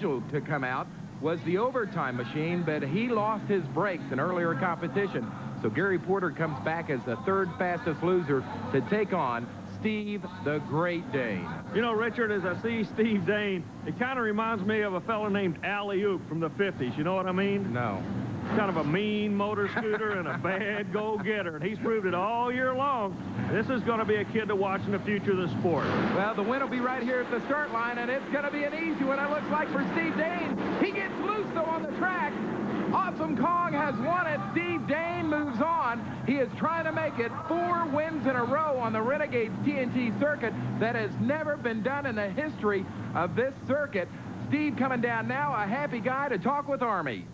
scheduled to come out was the overtime machine, but he lost his brakes in earlier competition. So Gary Porter comes back as the third fastest loser to take on Steve the Great Dane. You know, Richard, as I see Steve Dane, it kind of reminds me of a fellow named Alley-Oop from the 50s. You know what I mean? No. Kind of a mean motor scooter and a bad go-getter, and he's proved it all year long. This is going to be a kid to watch in the future of the sport. Well, the win will be right here at the start line, and it's going to be an easy one, it looks like, for Steve Dane. He gets loose, though, on the track. Awesome Kong has won it. Steve Dane moves on. He is trying to make it 4 wins in a row on the Renegades TNT circuit. That has never been done in the history of this circuit. Steve coming down now, a happy guy to talk with Army.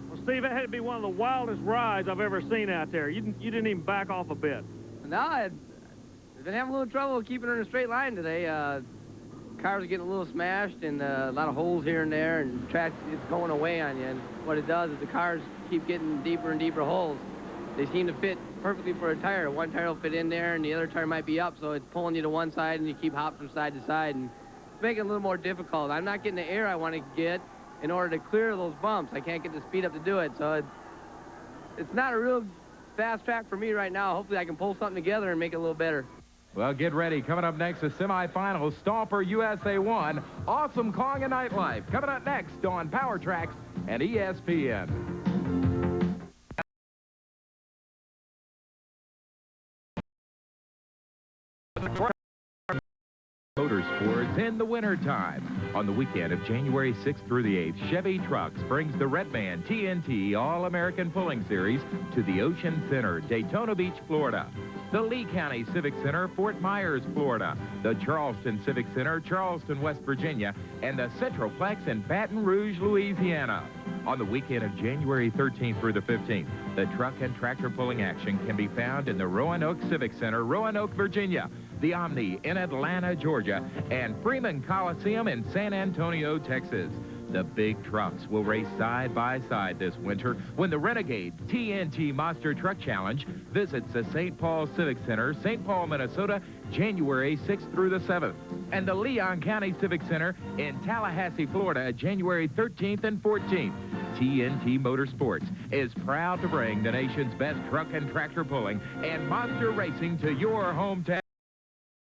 Well, Steve, that had to be one of the wildest rides I've ever seen out there. You didn't even back off a bit. No, I've been having a little trouble keeping her in a straight line today. Cars are getting a little smashed and a lot of holes here and there, and track is going away on you. And what it does is the cars keep getting deeper and deeper holes. They seem to fit perfectly for a tire. One tire will fit in there, and the other tire might be up, so it's pulling you to one side, and you keep hopping from side to side, and it's making it a little more difficult. I'm not getting the air I want to get in order to clear those bumps. I can't get the speed up to do it, so it's not a real fast track for me right now. Hopefully I can pull something together and make it a little better. Well, get ready. Coming up next, the semifinals. Stomper USA 1. Awesome Kong and Nightlife. Coming up next on Power Tracks and ESPN. Motorsports in the wintertime. On the weekend of January 6th through the 8th, Chevy Trucks brings the Redman TNT All-American Pulling Series to the Ocean Center, Daytona Beach, Florida. The Lee County Civic Center, Fort Myers, Florida. The Charleston Civic Center, Charleston, West Virginia. And the Centroplex in Baton Rouge, Louisiana. On the weekend of January 13th through the 15th, the truck and tractor pulling action can be found in the Roanoke Civic Center, Roanoke, Virginia, the OMNI in Atlanta, Georgia, and Freeman Coliseum in San Antonio, Texas. The big trucks will race side by side this winter when the Renegade TNT Monster Truck Challenge visits the St. Paul Civic Center, St. Paul, Minnesota, January 6th through the 7th, and the Leon County Civic Center in Tallahassee, Florida, January 13th and 14th. TNT Motorsports is proud to bring the nation's best truck and tractor pulling and monster racing to your hometown.